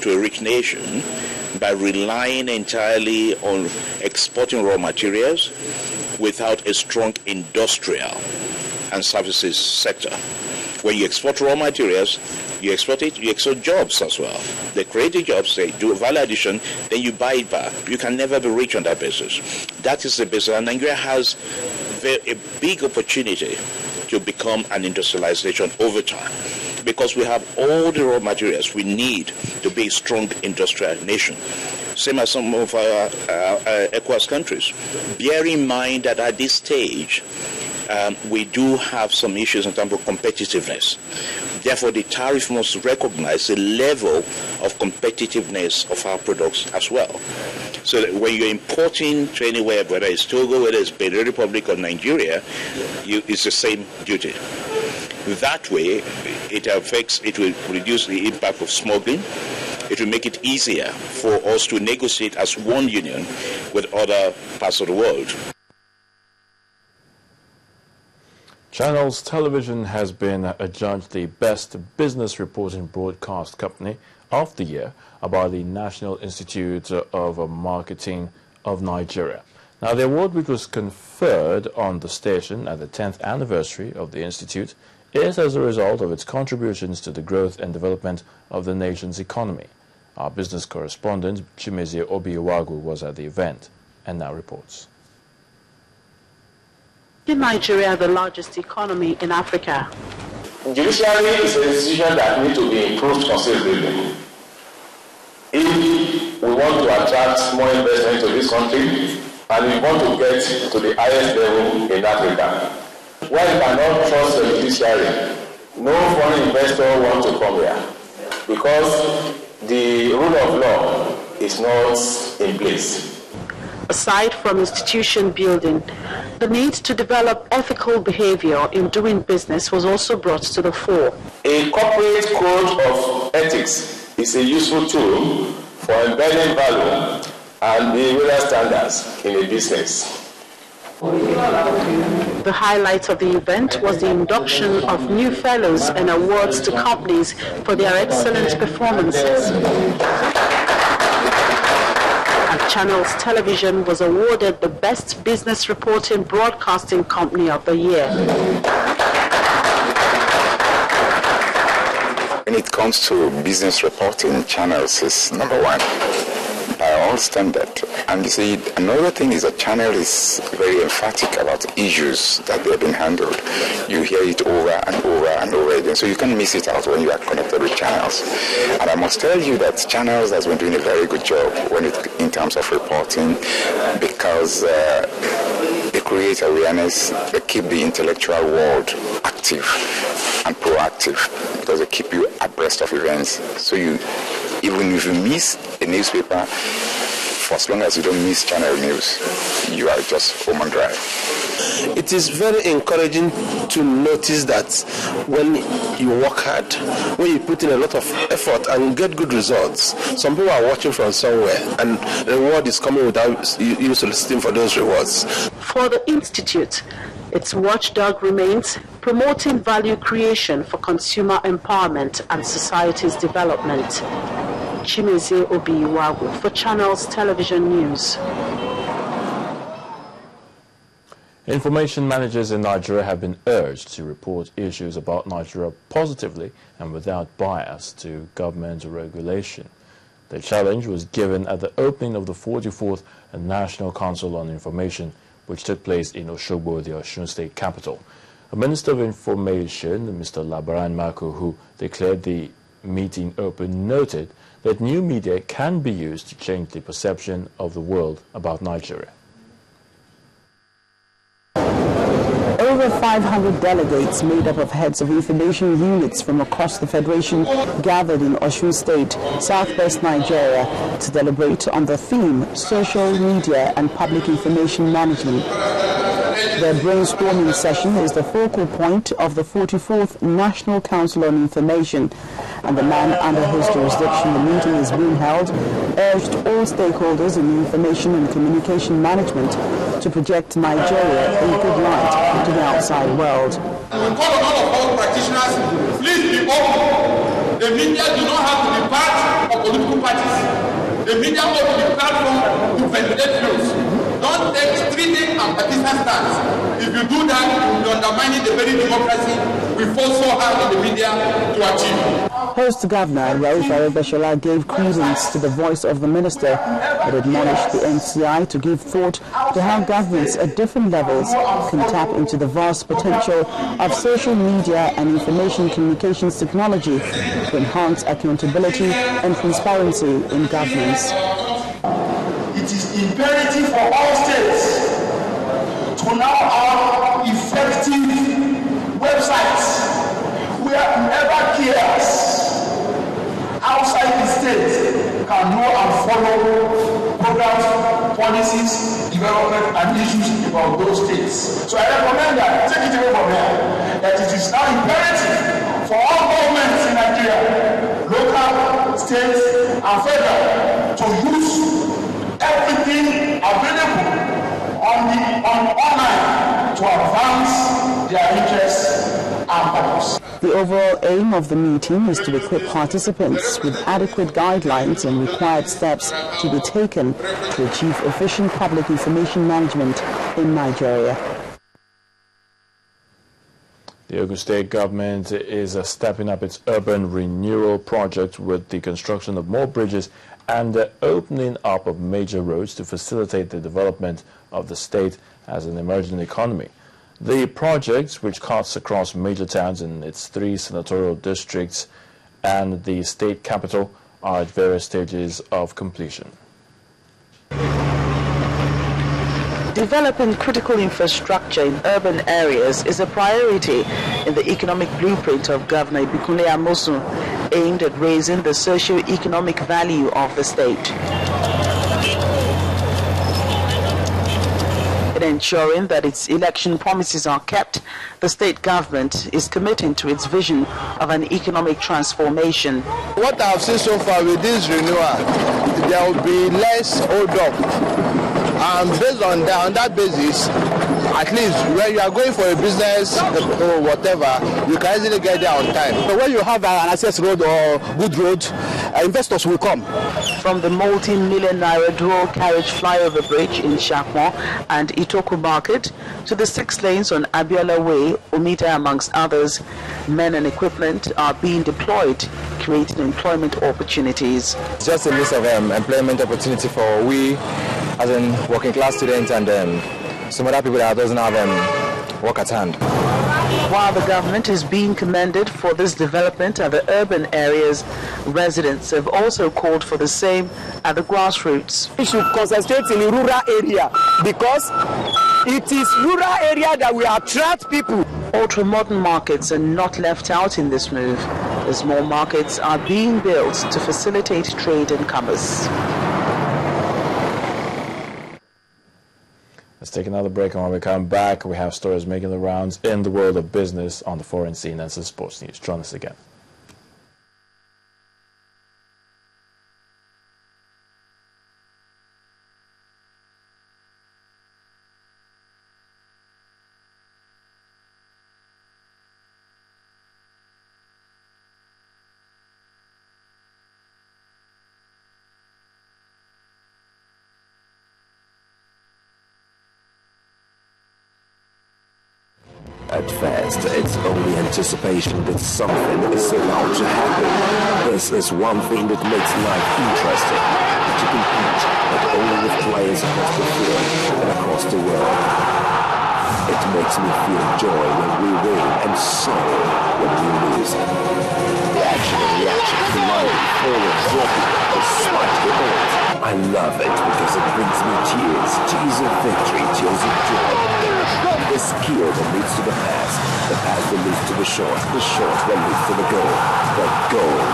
to a rich nation by relying entirely on exporting raw materials without a strong industrial and services sector. When you export raw materials, you export jobs as well. They create the jobs, they do value addition, then you buy it back. You can never be rich on that basis. That is the basis. And Nigeria has a big opportunity to become an industrialization over time, because we have all the raw materials we need to be a strong industrial nation. Same as some of our ECOWAS countries. Bear in mind that at this stage, we do have some issues in terms of competitiveness. Therefore, the tariff must recognize the level of competitiveness of our products as well. So that when you're importing to anywhere, whether it's Togo, whether it's Benin Republic or Nigeria, it's the same duty. That way, it will reduce the impact of smuggling. It will make it easier for us to negotiate as one union with other parts of the world. Channels Television has been adjudged the best business reporting broadcast company of the year by the National Institute of Marketing of Nigeria. Now, the award, which was conferred on the station at the 10th anniversary of the institute, is as a result of its contributions to the growth and development of the nation's economy. Our business correspondent, Chimezie Obiwagu, was at the event and now reports. In Nigeria, the largest economy in Africa. Judiciary is an institution that needs to be improved considerably. If we want to attract more investment to this country and we want to get to the highest level in Africa, where you cannot trust the judiciary, no foreign investor wants to come here because the rule of law is not in place. Aside from institution building, the need to develop ethical behavior in doing business was also brought to the fore. A corporate code of ethics is a useful tool for embedding value and behavioral standards in a business. The highlight of the event was the induction of new fellows and awards to companies for their excellent performances. Channels Television was awarded the Best Business Reporting Broadcasting Company of the Year. When it comes to business reporting, Channels is number one by all standard. And you see, another thing is that Channel is very emphatic about issues that they've been handled. You hear it over and over and over again, so you can't miss it out when you are connected with Channels. And I must tell you that Channels has been doing a very good job in terms of reporting, because they create awareness, they keep the intellectual world active and proactive, because they keep you abreast of events. So even if you miss a newspaper, for as long as you don't miss Channel News, you are just home and dry. It is very encouraging to notice that when you work hard, when you put in a lot of effort and get good results, some people are watching from somewhere and the reward is coming without you soliciting for those rewards. For the Institute, its watchdog remains promoting value creation for consumer empowerment and society's development. Chimezie Obiwagu for Channels Television News. Information managers in Nigeria have been urged to report issues about Nigeria positively and without bias to government regulation. The challenge was given at the opening of the 44th National Council on Information, which took place in Osogbo, the Osun State capital. A Minister of Information, Mr. Labaran Maku, who declared the meeting open, noted that new media can be used to change the perception of the world about Nigeria. Over 500 delegates made up of heads of information units from across the Federation gathered in Osun State, southwest Nigeria, to deliberate on the theme Social Media and Public Information Management. The brainstorming session is the focal point of the 44th National Council on Information, and the man under whose jurisdiction the meeting is being held urged all stakeholders in information and communication management to project Nigeria in good light to the outside world. We call on all of us practitioners, please be open. The media do not have to be part of political The media ought to be platform to ventilate news. Don't take stringent and partisan stance. If you do that, you will undermine the very democracy we fought so hard in the media to achieve. Host Governor Maku Aregbesola gave credence to the voice of the minister but admonished the NCI to give thought to how governments at different levels can tap into the vast potential of social media and information communications technology to enhance accountability and transparency in governance. It is imperative for all states to now have effective websites where whoever cares outside the state can know and follow programs, policies, development and issues about those states. So I recommend that, take it away from here, that it is now imperative for all governments in Nigeria, local, state and federal, to use everything available on online to advance their interests and purpose. The overall aim of the meeting is to equip participants with adequate guidelines and required steps to be taken to achieve efficient public information management in Nigeria. The Ogun State government is stepping up its urban renewal project with the construction of more bridges and the opening up of major roads to facilitate the development of the state as an emerging economy. The project, which cuts across major towns in its 3 senatorial districts and the state capital, are at various stages of completion. Developing critical infrastructure in urban areas is a priority in the economic blueprint of Governor Ibikunle Amosun, aimed at raising the socio-economic value of the state. In ensuring that its election promises are kept, the state government is committing to its vision of an economic transformation. What I have seen so far with this renewal, there will be less hold up. And based on that basis, at least when you are going for a business or whatever, you can easily get there on time. So when you have an access road or good road, investors will come. From the multi-million naira dual carriage flyover bridge in Shakmo and Itoku Market to the 6 lanes on Abiola Way, Omita amongst others, men and equipment are being deployed, creating employment opportunities. It's just a list of employment opportunity for we as in working class students and some other people that doesn't have work at hand. While the government is being commended for this development at the urban areas, residents have also called for the same at the grassroots. We should concentrate in the rural area because it is rural area that will attract people. Ultra-modern markets are not left out in this move, as more markets are being built to facilitate trade and commerce. Let's take another break, and when we come back, we have stories making the rounds in the world of business, on the foreign scene, and some sports news. Join us again. At first, it's only anticipation that something is about to happen. This is one thing that makes life interesting. To compete, not only with players across the field, but across the world. It makes me feel joy when we win and sorrow when we lose. The action and reaction, colliding, forward, dropping, despite the odds. I love it because it brings me tears. Tears of victory, tears of joy. The skill that leads to the pass that leads to the shot that leads to the goal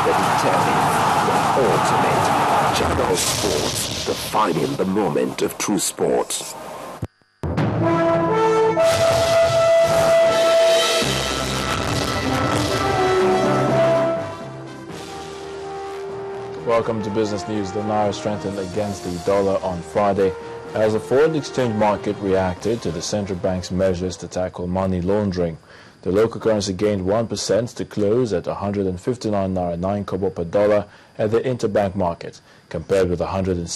that determines the ultimate. Channel Sports, defining the moment of true sports. Welcome to Business News. The Naira strengthened against the dollar on Friday as the foreign exchange market reacted to the central bank's measures to tackle money laundering. The local currency gained 1% to close at 159 naira 9 kobo per dollar at the interbank market, compared with 106